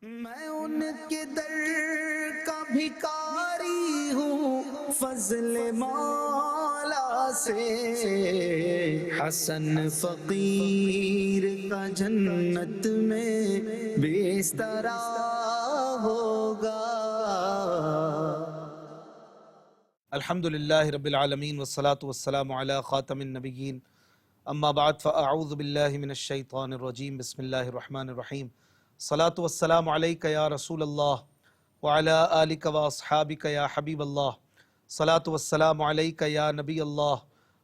میں ان کے در کا بھکاری ہوں، فضل مولا سے حسن فقیر کا جنت میں بستر ہوگا۔ الحمدللہ رب العالمین والصلاة والسلام علی خاتم النبیین، اما بعد فاعوذ باللہ من الشیطان الرجیم، بسم اللہ الرحمن الرحیم۔ صلاۃ والسلام علیک یا رسول اللہ وعلی آلک واصحابک یا حبیب اللہ، صلاۃ والسلام علیک یا نبی اللہ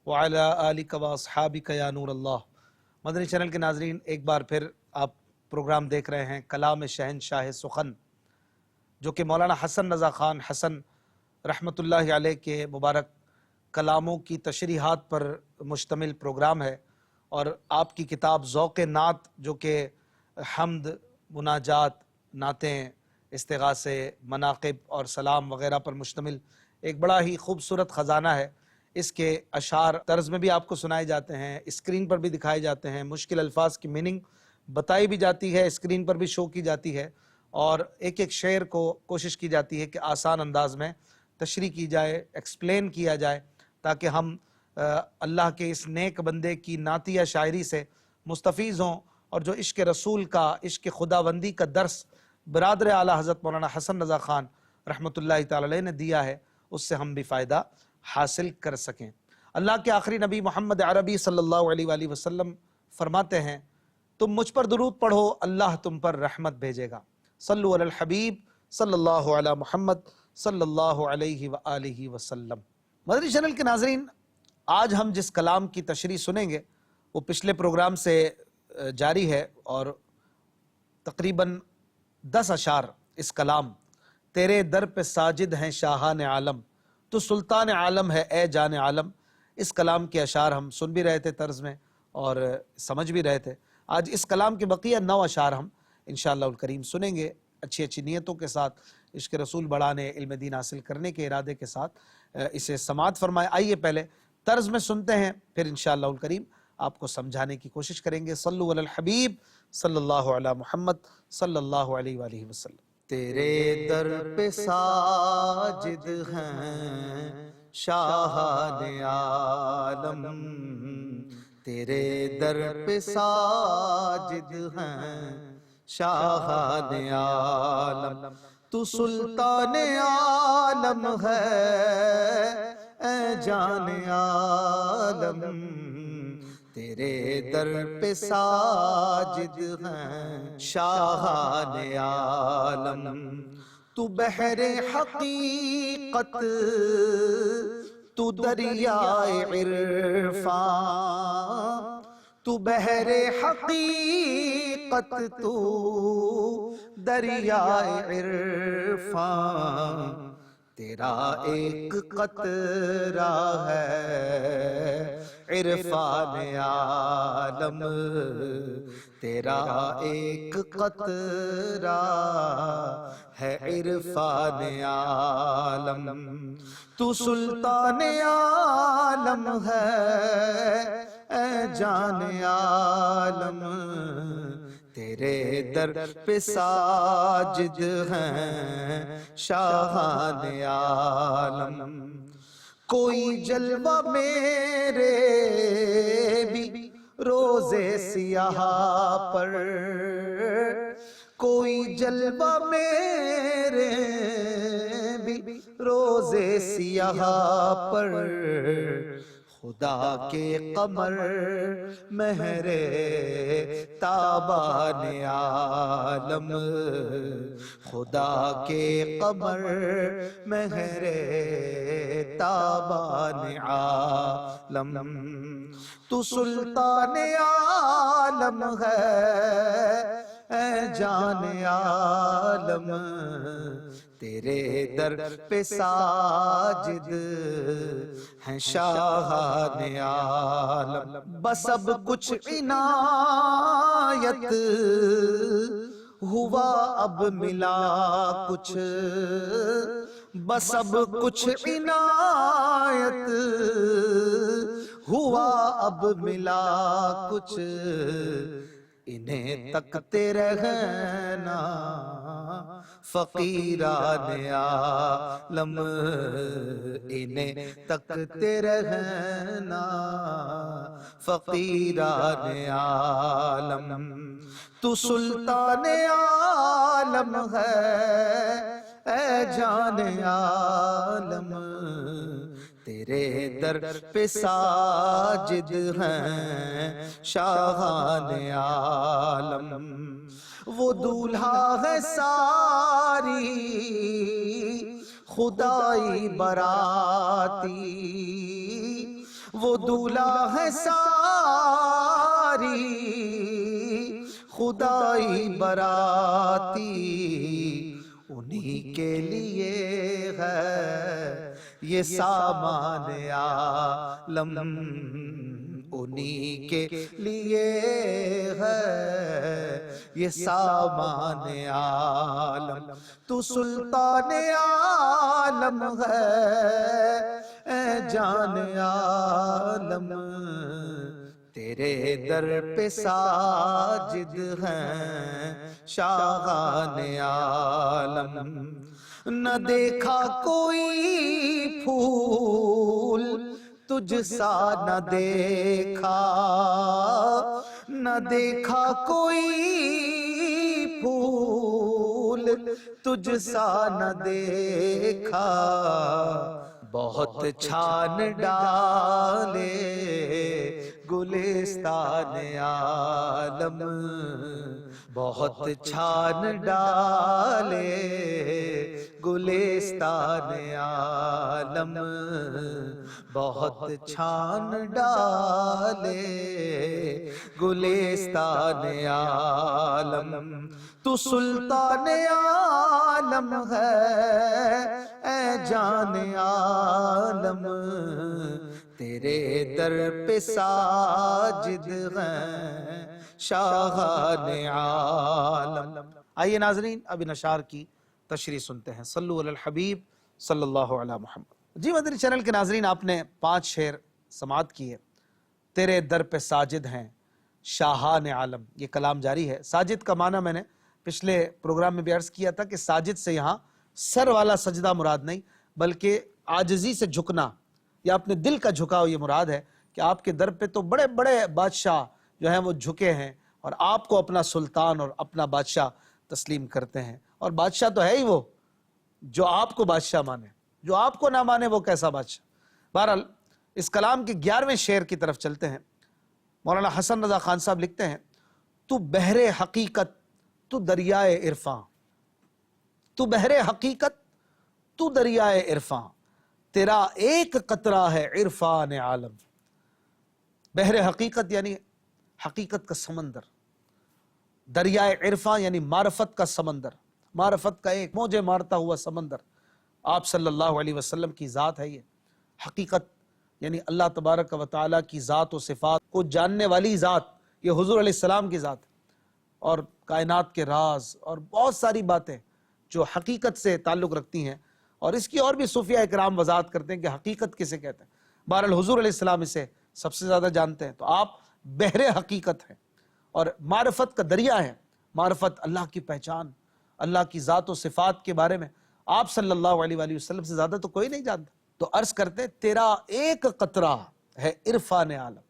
وعلی آلک واصحابک یا نور اللہ۔ مدنی چینل کے ناظرین، ایک بار پھر آپ پروگرام دیکھ رہے ہیں کلام شہنشاہ سخن، جو کہ مولانا حسن رضا خان حسن رحمۃ اللہ علیہ کے مبارک کلاموں کی تشریحات پر مشتمل پروگرام ہے، اور آپ کی کتاب ذوق نعت، جو کہ حمد، مناجات، نعتیں، استغاثے، مناقب اور سلام وغیرہ پر مشتمل ایک بڑا ہی خوبصورت خزانہ ہے۔ اس کے اشعار طرز میں بھی آپ کو سنائے جاتے ہیں، اسکرین پر بھی دکھائے جاتے ہیں، مشکل الفاظ کی میننگ بتائی بھی جاتی ہے، اسکرین پر بھی شو کی جاتی ہے، اور ایک ایک شعر کو کوشش کی جاتی ہے کہ آسان انداز میں تشریح کی جائے، ایکسپلین کیا جائے، تاکہ ہم اللہ کے اس نیک بندے کی نعتیہ شاعری سے مستفیض ہوں، اور جو عشق رسول کا، عشق خداوندی کا درس برادر اعلیٰ حضرت مولانا حسن رضا خان رحمۃ اللہ تعالی علیہ نے دیا ہے، اس سے ہم بھی فائدہ حاصل کر سکیں۔ اللہ کے آخری نبی محمد عربی صلی اللہ علیہ وآلہ وسلم فرماتے ہیں، تم مجھ پر درود پڑھو، اللہ تم پر رحمت بھیجے گا۔ صلو علی الحبیب صلی اللہ علی محمد صلی اللہ علیہ وآلہ وسلم۔ مدنی چینل کے ناظرین، آج ہم جس کلام کی تشریح سنیں گے وہ پچھلے پروگرام سے جاری ہے، اور تقریباً 10 اشعار اس کلام۔ تیرے در پہ ساجد ہیں شاہان عالم، تو سلطان عالم ہے اے جان عالم۔ اس کلام کے اشعار ہم سن بھی رہے تھے طرز میں اور سمجھ بھی رہے تھے۔ آج اس کلام کے بقیہ 9 اشعار ہم انشاءاللہ الکریم سنیں گے، اچھی اچھی نیتوں کے ساتھ، عشق رسول بڑھانے، علم دین حاصل کرنے کے ارادے کے ساتھ اسے سماعت فرمائے۔ آئیے پہلے طرز میں سنتے ہیں، پھر انشاءاللہ الکریم آپ کو سمجھانے کی کوشش کریں گے۔ صلو علی الحبیب صلی اللہ علی محمد صلی اللہ علیہ وآلہ وسلم۔ تیرے در پہ ساجد ہیں شاہان عالم، تیرے در پہ ساجد ہیں شاہان عالم، تو سلطان عالم ہے اے جان عالم، تیرے در پہ ساجد ہیں شاہان عالم، تو بحر حقیقت، تو دریائے عرفان، تو بحر حقیقت، تو دریائے عرفان، تیرا ایک قطرہ ہے عرفان عالم، تیرا ایک قطرہ ہے عرفان عالم، تو سلطان عالم ہے اے جان عالم، تیرے در پہ ساجد ہیں شاہان عالم، کوئی جلوہ میرے بھی روزے سیاہ پر، کوئی جلوہ میرے بھی روزے سیاہ پر، خدا کے قمر مہر تابان عالم، خدا کے قمر مہر تابان عالم، تو سلطان عالم ہے اے جان عالم، تیرے در پہ ساجد ہیں شاہان عالم، بس اب کچھ عنایت ہوا اب ملا کچھ، بس اب کچھ عنایت ہوا اب ملا کچھ، انہیں تکتے رہنا فقیران عالم انہیں تکتے رہنا، فقیران عالم تو سلطان عالم ہے، اے جان عالم تیرے در پہ ساجد ہیں شاہان عالم، وہ دولہا ہے ساری خدائی براتی، وہ دولہا ہے ساری خدائی براتی، انہی کے لیے ہے یہ سامان عالم، انہی کے لیے ہے یہ سامان عالم، تو سلطان عالم ہے اے جان عالم تیرے در پہ ساجد ہیں شاہان عالم، نہ دیکھا کوئی پھول تجھ سا نہ دیکھا، نہ دیکھا کوئی پھول تجھ سا نہ دیکھا، بہت چھان ڈالے گلستان عالم، بہت چھان ڈالے گلستان عالم، بہت چھان ڈالے گلستان عالم، تو سلطان عالم ہے اے جان عالم تیرے در پہ ساجد ہیں شاہان عالم۔ آئیے ناظرین اب ان اشعار کی تشریح سنتے ہیں۔ صلو علی الحبیب صلی اللہ علیہ محمد۔ جی مدنی چینل کے ناظرین، آپ نے 5 شعر سماعت کیے۔ تیرے در پہ ساجد ہیں شاہان عالم، یہ کلام جاری ہے۔ ساجد کا معنی میں نے پچھلے پروگرام میں بھی عرض کیا تھا کہ ساجد سے یہاں سر والا سجدہ مراد نہیں بلکہ عاجزی سے جھکنا یا اپنے دل کا جھکاؤ یہ مراد ہے کہ آپ کے در پہ تو بڑے بڑے بادشاہ جو ہیں وہ جھکے ہیں اور آپ کو اپنا سلطان اور اپنا بادشاہ تسلیم کرتے ہیں، اور بادشاہ تو ہے ہی وہ جو آپ کو بادشاہ مانے، جو آپ کو نہ مانے وہ کیسا بادشاہ۔ بہرحال اس کلام کے 11ویں شعر کی طرف چلتے ہیں۔ مولانا حسن رضا خان صاحب لکھتے ہیں، تو بحر حقیقت تو دریائے عرفاں، تو بحر حقیقت تو دریائے عرفاں، تیرا ایک قطرہ ہے عرفان عالم۔ بحر حقیقت یعنی حقیقت کا سمندر، دریائے عرفاں یعنی معرفت کا سمندر، معرفت کا ایک موجے مارتا ہوا سمندر آپ صلی اللہ علیہ وسلم کی ذات ہے۔ یہ حقیقت یعنی اللہ تبارک و تعالیٰ کی ذات و صفات کو جاننے والی ذات، یہ حضور علیہ السلام کی ذات ہے، اور کائنات کے راز اور بہت ساری باتیں جو حقیقت سے تعلق رکھتی ہیں، اور اس کی اور بھی صوفیہ اکرام وضاحت کرتے ہیں کہ حقیقت کسے کہتے ہیں۔ بہرحال حضور علیہ السلام اسے سب سے زیادہ جانتے ہیں، تو آپ بحر حقیقت ہیں اور معرفت کا دریا ہے۔ معرفت اللہ کی پہچان، اللہ کی ذات و صفات کے بارے میں آپ صلی اللہ علیہ وآلہ وسلم سے زیادہ تو کوئی نہیں جانتا۔ تو عرض کرتے ہیں تیرا ایک قطرہ ہے عرفان عالم،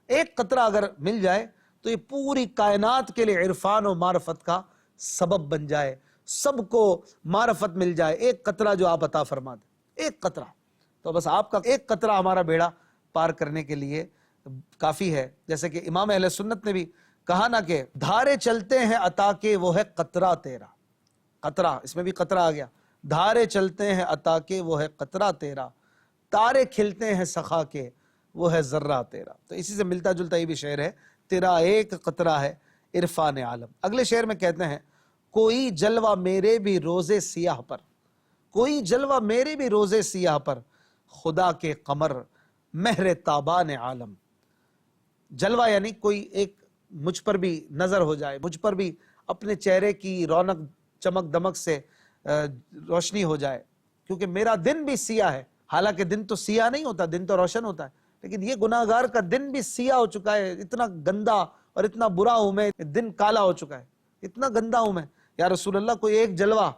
ایک قطرہ اگر مل جائے تو یہ پوری کائنات کے لیے عرفان و معرفت کا سبب بن جائے، سب کو معرفت مل جائے۔ ایک قطرہ جو آپ عطا فرما دیں، ایک قطرہ، تو بس آپ کا ایک قطرہ ہمارا بیڑا پار کرنے کے لیے کافی ہے۔ جیسے کہ امام اہل سنت نے بھی کہا نا کہ دھارے چلتے ہیں عطا کے وہ ہے قطرہ تیرا، قطرہ اس میں بھی قطرہ آ گیا، دھارے چلتے ہیں عطا کے وہ ہے قطرہ تیرا، تارے کھلتے ہیں سخا کے وہ ہے ذرہ تیرا۔ تو اسی سے ملتا جلتا یہ بھی شعر ہے، تیرا ایک قطرہ ہے عرفان عالم۔ اگلے شعر میں کہتے ہیں، کوئی جلوہ میرے بھی روزے سیاہ پر، کوئی جلوہ میرے بھی روزے سیاہ پر، خدا کے قمر مہر تابان عالم۔ جلوہ یعنی کوئی ایک مجھ پر بھی نظر ہو جائے، مجھ پر بھی اپنے چہرے کی رونق چمک دمک سے روشنی ہو جائے، کیونکہ میرا دن بھی سیاہ ہے۔ حالانکہ دن تو سیاہ نہیں ہوتا، دن تو روشن ہوتا ہے، لیکن یہ گناہگار کا دن بھی سیاہ ہو چکا ہے، اتنا گندا اور اتنا برا ہوں میں، دن کالا ہو چکا ہے، اتنا گندا ہوں میں یا رسول اللہ کوئی ایک جلوہ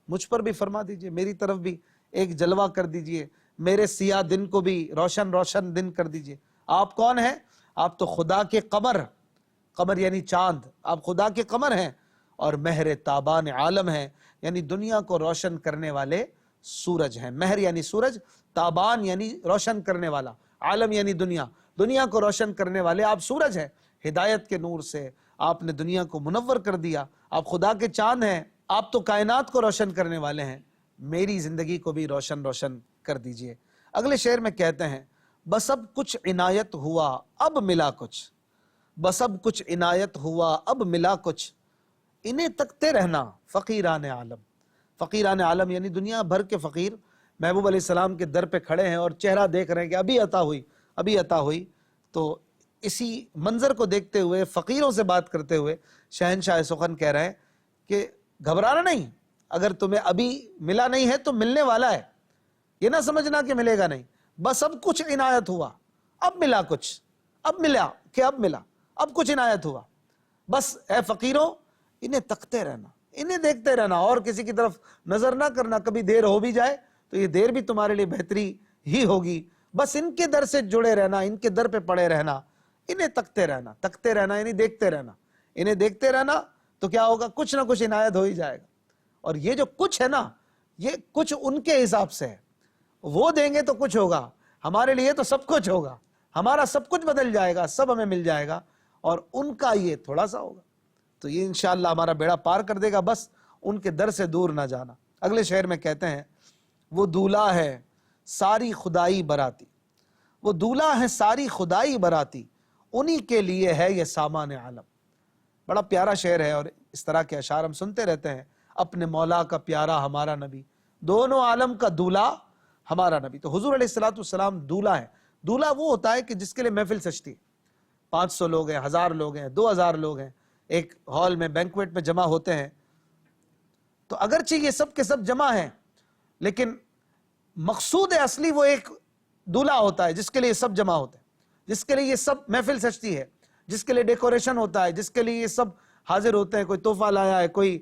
مجھ پر بھی فرما دیجئے، میری طرف بھی ایک جلوہ کر دیجئے، میرے سیاہ دن کو بھی روشن روشن دن کر دیجئے۔ آپ کون ہیں؟ آپ تو خدا کے قمر، قمر یعنی چاند، آپ خدا کے قمر ہیں اور مہر تابان عالم ہیں، یعنی دنیا کو روشن کرنے والے سورج ہیں۔ مہر یعنی سورج، تابان یعنی روشن کرنے والا، عالم یعنی دنیا، دنیا کو روشن کرنے والے آپ سورج ہیں۔ ہدایت کے نور سے آپ نے دنیا کو منور کر دیا، آپ خدا کے چاند ہیں، آپ تو کائنات کو روشن کرنے والے ہیں، میری زندگی کو بھی روشن روشن کر دیجئے۔ اگلے شعر میں کہتے ہیں بس اب کچھ عنایت ہوا اب ملا کچھ، بس اب کچھ عنایت ہوا اب ملا کچھ، انہیں تکتے رہنا فقیران عالم۔ فقیران عالم یعنی دنیا بھر کے فقیر محبوب علیہ السلام کے در پہ کھڑے ہیں اور چہرہ دیکھ رہے ہیں کہ ابھی عطا ہوئی، ابھی عطا ہوئی۔ تو اسی منظر کو دیکھتے ہوئے، فقیروں سے بات کرتے ہوئے شہنشاہ سخن کہہ رہے ہیں کہ گھبرانا نہیں، اگر تمہیں ابھی ملا نہیں ہے تو ملنے والا ہے، یہ نہ سمجھنا کہ ملے گا نہیں۔ بس اب کچھ عنایت ہوا اب ملا کچھ، اب ملا کہ اب ملا، اب کچھ عنایت ہوا۔ بس اے فقیروں انہیں تکتے رہنا، انہیں دیکھتے رہنا اور کسی کی طرف نظر نہ کرنا، کبھی دیر ہو بھی جائے تو یہ دیر بھی تمہارے لیے بہتری ہی ہوگی۔ بس ان کے در سے جڑے رہنا، ان کے در پہ پڑے رہنا، انہیں تکتے رہنا۔ تکتے رہنا یعنی دیکھتے رہنا، انہیں دیکھتے رہنا تو کیا ہوگا؟ کچھ نہ کچھ عنایت ہو ہی جائے گا۔ اور یہ جو کچھ ہے نا، یہ کچھ ان کے حساب سے ہے، وہ دیں گے تو کچھ ہوگا، ہمارے لیے تو سب کچھ ہوگا، ہمارا سب کچھ بدل جائے گا، سب ہمیں مل جائے گا، اور ان کا یہ تھوڑا سا ہوگا۔ تو یہ انشاءاللہ ہمارا بیڑا پار کر دے گا، بس ان کے در سے دور نہ جانا۔ اگلے شعر میں کہتے ہیں وہ دولہا ہے ساری خدائی براتی، وہ دولہا ہے ساری خدائی براتی، انہی کے لیے ہے یہ سامان عالم۔ بڑا پیارا شعر ہے، اور اس طرح کے اشعار ہم سنتے رہتے ہیں۔ اپنے مولا کا پیارا ہمارا نبی، دونوں عالم کا دولہا ہمارا نبی۔ تو حضور علیہ السلام دولہا ہے۔ دولہا وہ ہوتا ہے کہ جس کے لیے محفل سجتی ہے، 500 لوگ ہیں، 1000 لوگ ہیں، 2000 لوگ ہیں، ایک ہال میں بینکویٹ میں جمع ہوتے ہیں، تو اگرچہ یہ سب کے سب جمع ہیں، لیکن مقصود اصلی وہ ایک دولہا ہوتا ہے جس کے لیے سب جمع ہوتے ہیں، جس کے لیے یہ سب محفل سجتی ہے، جس کے لیے ڈیکوریشن ہوتا ہے، جس کے لیے یہ سب حاضر ہوتے ہیں۔ کوئی تحفہ لایا ہے، کوئی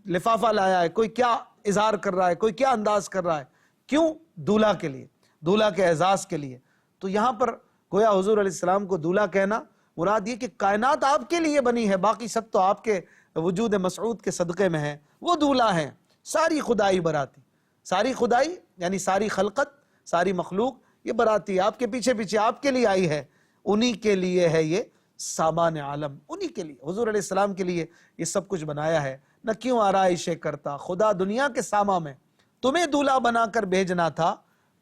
لفافہ لایا ہے، کوئی کیا اظہار کر رہا ہے، کوئی کیا انداز کر رہا ہے، کیوں؟ دولہا کے لیے، دولہا کے اعزاز کے لیے۔ تو یہاں پر گویا حضور علیہ السلام کو دولہا کہنا مراد یہ کہ کائنات آپ کے لیے بنی ہے، باقی سب تو آپ کے وجود مسعود کے صدقے میں ہے، وہ دولہا ہیں ساری خدائی براتی۔ ساری خدائی یعنی ساری خلقت، ساری مخلوق یہ براتی آپ کے پیچھے پیچھے آپ کے لیے آئی ہے، انہی کے لیے ہے یہ سامان عالم، انہی کے لیے، حضور علیہ السلام کے لیے یہ سب کچھ بنایا ہے۔ نہ کیوں آرائشیں کرتا خدا دنیا کے ساما میں، تمہیں دولہا بنا کر بھیجنا تھا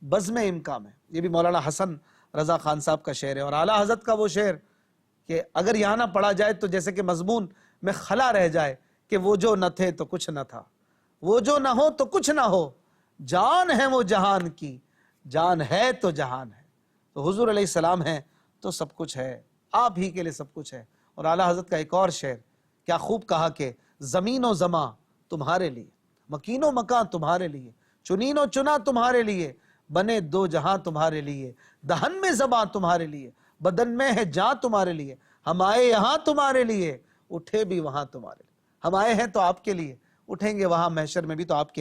بزم امکا میں۔ یہ بھی مولانا حسن رضا خان صاحب کا شعر ہے، اور اعلیٰ حضرت کا وہ شعر کہ اگر یہاں نہ پڑھا جائے تو جیسے کہ مضمون میں خلا رہ جائے کہ وہ جو نہ تھے تو کچھ نہ تھا، وہ جو نہ ہو تو کچھ نہ ہو، جان ہے وہ جہان کی، جان ہے تو جہان ہے۔ تو حضور علیہ السلام ہیں تو سب کچھ ہے، آپ ہی کے لیے سب کچھ ہے۔ اور اعلیٰ حضرت کا ایک اور شعر کیا خوب کہا کہ زمین و زماں تمہارے لیے، مکین و مکان تمہارے لیے، چنین و چنا تمہارے لیے، بنے دو جہاں تمہارے لیے، دہن میں زباں تمہارے لیے، بدن میں ہے جاں تمہارے لیے، ہم آئے یہاں تمہارے لیے، اٹھے بھی وہاں تمہارے لیے۔ ہم آئے ہیں تو آپ کے لیے، اٹھیں گے وہاں محشر میں بھی تو آپ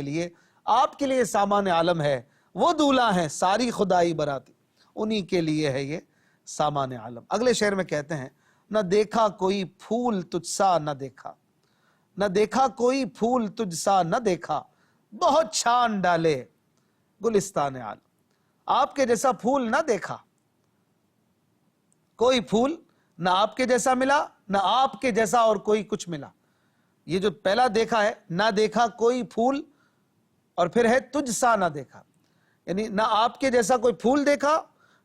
کے لیے سامان عالم ہے، وہ دولہا ہے ساری خدائی براتی، انہی کے لیے ہے یہ سامان عالم۔ اگلے شعر میں کہتے ہیں نہ دیکھا کوئی پھول تجھ سا نہ دیکھا، نہ دیکھا کوئی پھول تجھ سا نہ دیکھا، بہت چھان ڈالے گلستان عالم۔ آپ کے جیسا پھول نہ دیکھا، کوئی پھول نہ آپ کے جیسا ملا، نہ آپ کے جیسا اور کوئی کچھ ملا۔ یہ جو پہلا دیکھا ہے، نہ دیکھا کوئی پھول، اور پھر ہے تجھ سا نہ دیکھا، یعنی نہ آپ کے جیسا کوئی پھول دیکھا،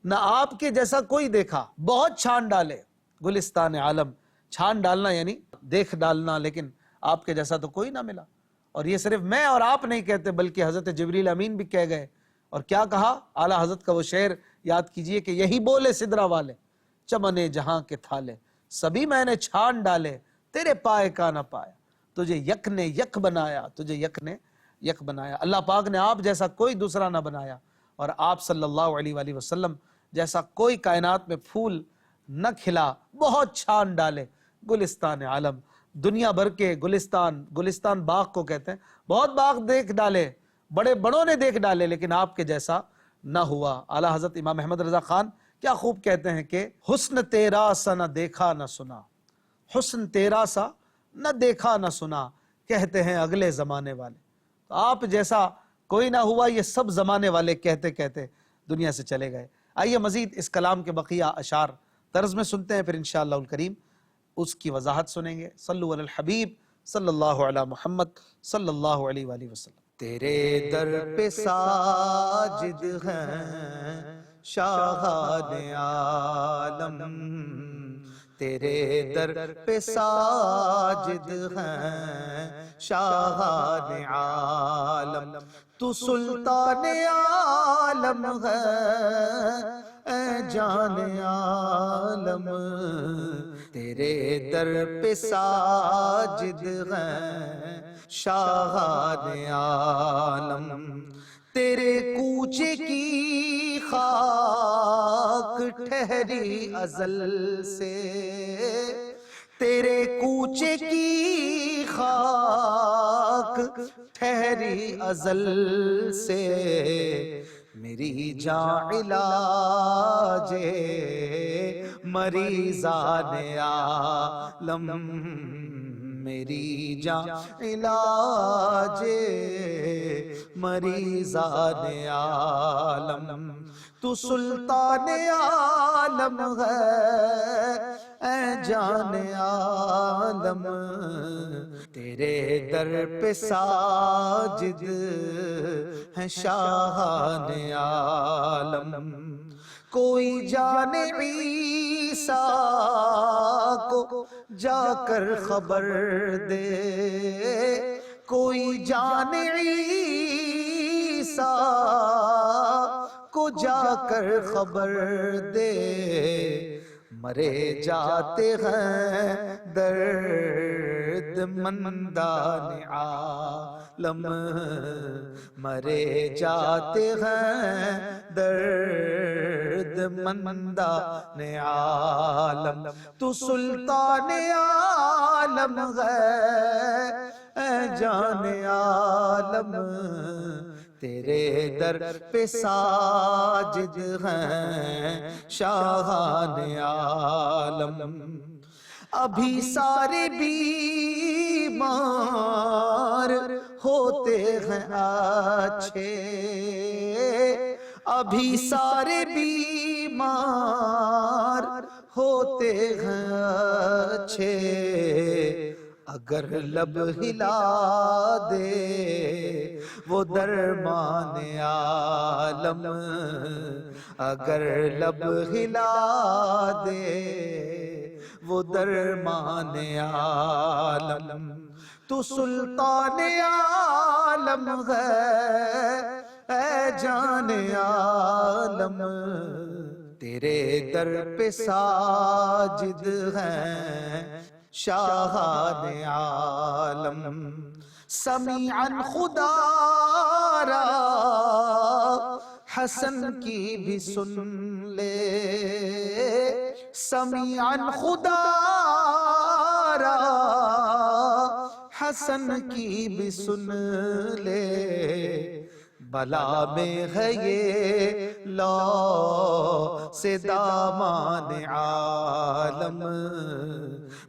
نہ آپ کے جیسا کوئی دیکھا، بہت چھان ڈالے گلستان عالم۔ چھان ڈالنا یعنی دیکھ ڈالنا، لیکن آپ کے جیسا تو کوئی نہ ملا۔ اور یہ صرف میں اور آپ نہیں کہتے بلکہ حضرت جبریل امین بھی کہہ گئے۔ اور کیا کہا؟ اعلیٰ حضرت کا وہ شعر یاد کیجئے کہ یہی بولے سدرا والے چمنے جہاں کے تھالے، سبھی میں نے چھان ڈالے تیرے پائے کا نہ پایا، تجھے یک نے یک بنایا، تجھے یک نے یک بنایا۔ اللہ پاک نے آپ جیسا کوئی دوسرا نہ بنایا، اور آپ صلی اللہ علیہ وآلہ وسلم جیسا کوئی کائنات میں پھول نہ کھلا، بہت چھان ڈالے گلستان عالم۔ دنیا بھر کے گلستان باغ کو کہتے ہیں، بہت باغ دیکھ ڈالے، بڑے بڑوں نے دیکھ ڈالے، لیکن آپ کے جیسا نہ ہوا۔ اعلیٰ حضرت امام احمد رضا خان کیا خوب کہتے ہیں کہ حسن تیرا سا نہ دیکھا نہ سنا، حسن تیرا سا نہ دیکھا نہ سنا، کہتے ہیں اگلے زمانے والے۔ تو آپ جیسا کوئی نہ ہوا، یہ سب زمانے والے کہتے کہتے دنیا سے چلے گئے۔ آئیے مزید اس کلام کے بقیہ اشعار طرز میں سنتے ہیں، پھر انشاءاللہ الکریم اس کی وضاحت سنیں گے۔ صلو علی الحبیب صلی اللہ علی محمد صلی اللہ علیہ وآلہ وسلم۔ تیرے در پہ ساجد ہیں شاہان عالم، تیرے در پہ ساجد ہیں شاہان عالم، تو سلطان عالم ہے اے جان عالم، تیرے در پہ ساجد ہیں شاہان عالم، تیرے کوچے کی خاک ٹھہری ازل سے، تیرے کوچے کی خاک ٹھہری ازل سے، میری جان علاج مریضان عالم، میری جان علاج مریضان عالم، تو سلطان عالم ہے اے جان عالم، تیرے در پہ ساجد ہیں شاہان عالم، کوئی جان عیسیٰ کو جا کر خبر دے، کوئی جان عیسیٰ کو جا کر خبر دے، مرے جاتے ہیں درد مندان عالم، مرے جاتے ہیں درد مندان عالم، تو سلطان عالم ہے اے جان عالم، تیرے در پہ ساجد ہیں شاہان عالم، ابھی سارے بیمار ہوتے ہیں اچھے، ابھی سارے بیمار ہوتے ہیں اچھے، اگر لب ہلا دے وہ درمان عالم، اگر لب ہلا دے وہ درمان عالم، تو سلطان عالم ہے اے جان عالم، تیرے در پہ ساجد ہیں شاہان عالم، سمیعاً خدا را حسن کی بھی سن لے، سمیعاً خدا را حسن کی بھی سن لے، بلا میں ہے یہ لو سے دامان عالم،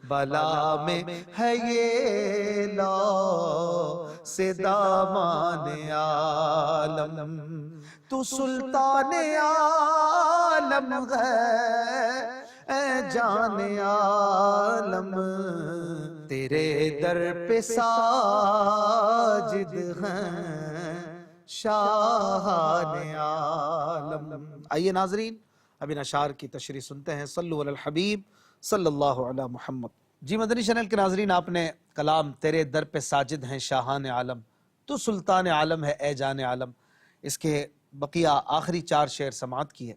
بلا میں ہے یہ لو سے دامان عالم، تو سلطان عالم ہے اے جان عالم، تیرے در پہ ساجد ہیں شاہان عالم۔ آئیے ناظرین اب ان اشعار کی تشریح سنتے ہیں۔ صلو علی الحبیب صلی اللہ علی محمد۔ جی مدنی چینل کے ناظرین، آپ نے کلام تیرے در پہ ساجد ہیں شاہان عالم، تو سلطان عالم ہے اے جان عالم، اس کے بقیہ آخری 4 شعر سماعت کیے۔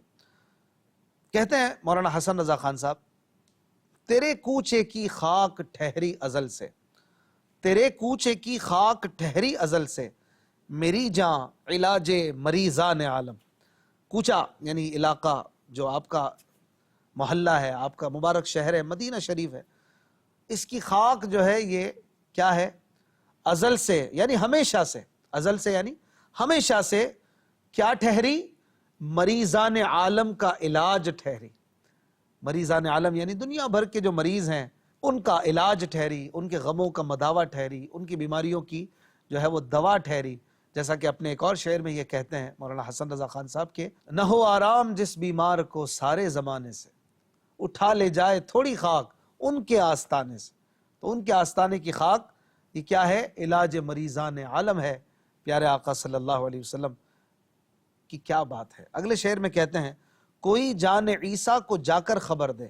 کہتے ہیں مولانا حسن رضا خان صاحب، تیرے کوچے کی خاک ٹھہری ازل سے، تیرے کوچے کی خاک ٹھہری ازل سے، میری جان علاج مریضان عالم۔ کوچہ یعنی علاقہ جو آپ کا محلہ ہے، آپ کا مبارک شہر ہے، مدینہ شریف ہے، اس کی خاک جو ہے یہ کیا ہے؟ ازل سے یعنی ہمیشہ سے، ازل سے یعنی ہمیشہ سے کیا ٹھہری؟ مریضان عالم کا علاج ٹھہری۔ مریضان عالم یعنی دنیا بھر کے جو مریض ہیں ان کا علاج ٹھہری، ان کے غموں کا مداوع ٹھہری، ان کی بیماریوں کی جو ہے وہ دوا ٹھہری۔ جیسا کہ اپنے ایک اور شعر میں یہ کہتے ہیں مولانا حسن رضا خان صاحب کے، نہ ہو آرام جس بیمار کو سارے زمانے سے، اٹھا لے جائے تھوڑی خاک ان کے آستانے سے۔ تو ان کے آستانے کی خاک یہ کیا ہے؟ علاج مریضان عالم ہے۔ پیارے آقا صلی اللہ علیہ وسلم کی کیا بات ہے۔ اگلے شعر میں کہتے ہیں، کوئی جان عیسیٰ کو جا کر خبر دے،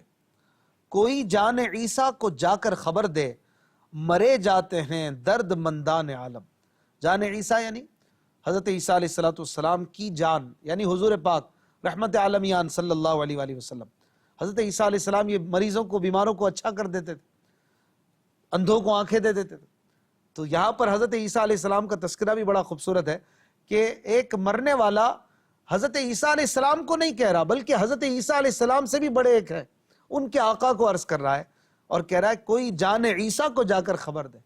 کوئی جان عیسیٰ کو جا کر خبر دے، مرے جاتے ہیں درد مندان عالم۔ جان عیسیٰ یعنی حضرت عیسیٰ علیہ السلام کی جان، یعنی حضور پاک رحمت عالمیان صلی اللہ علیہ وآلہ وسلم۔ حضرت عیسیٰ علیہ السلام یہ مریضوں کو، بیماروں کو اچھا کر دیتے تھے، اندھوں کو آنکھیں دے دیتے تھے۔ تو یہاں پر حضرت عیسیٰ علیہ السلام کا تذکرہ بھی بڑا خوبصورت ہے کہ ایک مرنے والا حضرت عیسیٰ علیہ السلام کو نہیں کہہ رہا، بلکہ حضرت عیسیٰ علیہ السلام سے بھی بڑے ایک ہے، ان کے آقا کو عرض کر رہا ہے اور کہہ رہا ہے کوئی جان عیسیٰ کو جا کر خبر دے،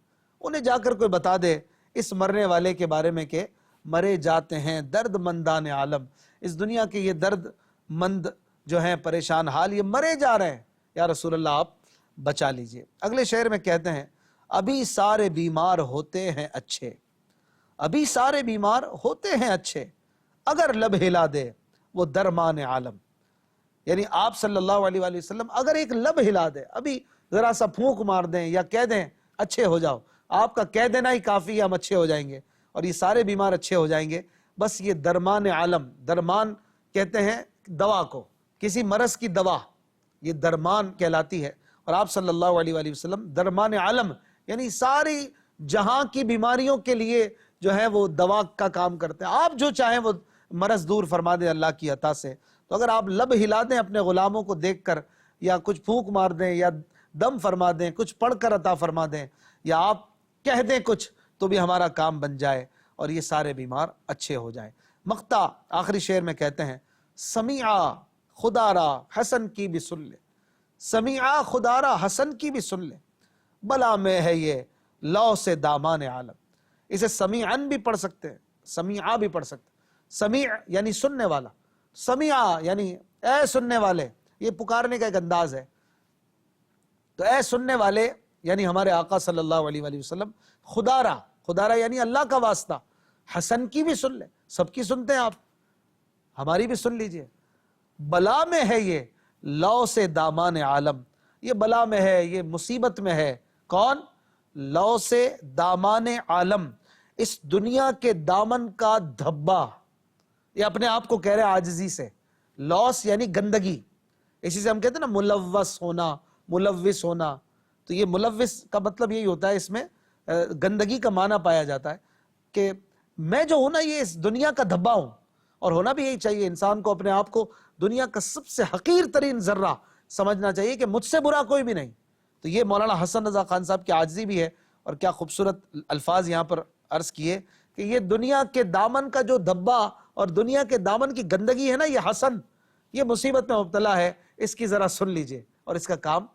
انہیں جا کر کوئی بتا دے اس مرنے والے کے بارے میں کہ مرے جاتے ہیں درد مندان عالم، اس دنیا کے یہ درد مند جو ہیں پریشان حال یہ مرے جا رہے ہیں، یا رسول اللہ آپ بچا لیجئے۔ اگلے شعر میں کہتے ہیں، ابھی سارے بیمار ہوتے ہیں اچھے، ابھی سارے بیمار ہوتے ہیں اچھے، اگر لب ہلا دے وہ درمان عالم۔ یعنی آپ صلی اللہ علیہ وآلہ وسلم اگر ایک لب ہلا دے، ابھی ذرا سا پھونک مار دیں یا کہہ دیں اچھے ہو جاؤ، آپ کا کہہ دینا ہی کافی ہے، ہم اچھے ہو جائیں گے اور یہ سارے بیمار اچھے ہو جائیں گے۔ بس یہ درمان عالم، درمان کہتے ہیں دوا کو، کسی مرض کی دوا، یہ درمان کہلاتی ہے، اور آپ صلی اللہ علیہ وآلہ وسلم درمان عالم یعنی ساری جہاں کی بیماریوں کے لیے جو ہے وہ دوا کا کام کرتے ہیں۔ آپ جو چاہیں وہ مرض دور فرما دیں اللہ کی عطا سے۔ تو اگر آپ لب ہلا دیں اپنے غلاموں کو دیکھ کر، یا کچھ پھونک مار دیں، یا دم فرما دیں، کچھ پڑھ کر عطا فرما دیں، یا آپ کہہ دیں کچھ، تو بھی ہمارا کام بن جائے اور یہ سارے بیمار اچھے ہو جائیں۔ مقطع آخری شعر میں کہتے ہیں، سمیعہ خدا را حسن کی بھی سن لے، سمیعہ خدا را حسن کی بھی سن لے، بلا میں ہے یہ لو سے دامان عالم۔ اسے سمیعن بھی پڑھ سکتے ہیں، سمیعہ بھی پڑھ سکتے ہیں۔ سمیع یعنی سننے والا، سمیعہ یعنی اے سننے والے، یہ پکارنے کا ایک انداز ہے۔ تو اے سننے والے یعنی ہمارے آقا صلی اللہ علیہ وآلہ وسلم، خدارا، خدارا یعنی اللہ کا واسطہ، حسن کی بھی سن لیں، سب کی سنتے ہیں آپ، ہماری بھی سن لیجئے۔ بلا میں ہے یہ لو سے دامان عالم، یہ بلا میں ہے، یہ مصیبت میں ہے، کون؟ لو سے دامان عالم، اس دنیا کے دامن کا دھبا۔ یہ اپنے آپ کو کہہ رہے عاجزی سے، لوس یعنی گندگی، اسی سے ہم کہتے ہیں نا ملوث ہونا، ملوث ہونا۔ تو یہ ملوث کا مطلب یہی ہوتا ہے، اس میں گندگی کا معنی پایا جاتا ہے کہ میں جو ہوں نا یہ اس دنیا کا دھبا ہوں، اور ہونا بھی یہی چاہیے، انسان کو اپنے آپ کو دنیا کا سب سے حقیر ترین ذرہ سمجھنا چاہیے کہ مجھ سے برا کوئی بھی نہیں۔ تو یہ مولانا حسن رضا خان صاحب کی عاجزی بھی ہے، اور کیا خوبصورت الفاظ یہاں پر عرض کیے کہ یہ دنیا کے دامن کا جو دھبا اور دنیا کے دامن کی گندگی ہے نا، یہ حسن، یہ مصیبت میں مبتلا ہے، اس کی ذرا سن لیجئے اور اس کا کام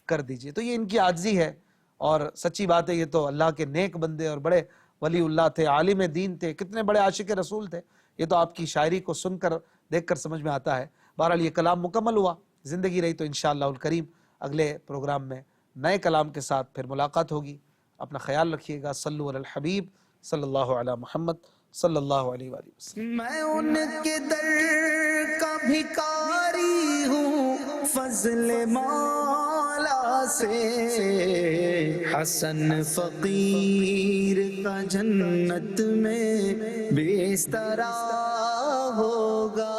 کر دیجئے۔ تو یہ ان کی عاجزی ہے، اور سچی بات ہے یہ تو اللہ کے نیک بندے اور بڑے ولی اللہ تھے، عالم دین تھے، کتنے بڑے عاشق رسول تھے، یہ تو آپ کی شاعری کو سن کر دیکھ کر سمجھ میں آتا ہے۔ بہرحال یہ کلام مکمل ہوا، زندگی رہی تو انشاءاللہ الکریم اگلے پروگرام میں نئے کلام کے ساتھ پھر ملاقات ہوگی۔ اپنا خیال رکھیے گا۔ صلو علی الحبیب صلی اللہ علی محمد صلی اللہ علیہ وآلہ وسلم۔ میں ان کے در کا بھکاری ہوں، فضل مولا سے حسن فقیر کا جنت میں بستر ہوگا۔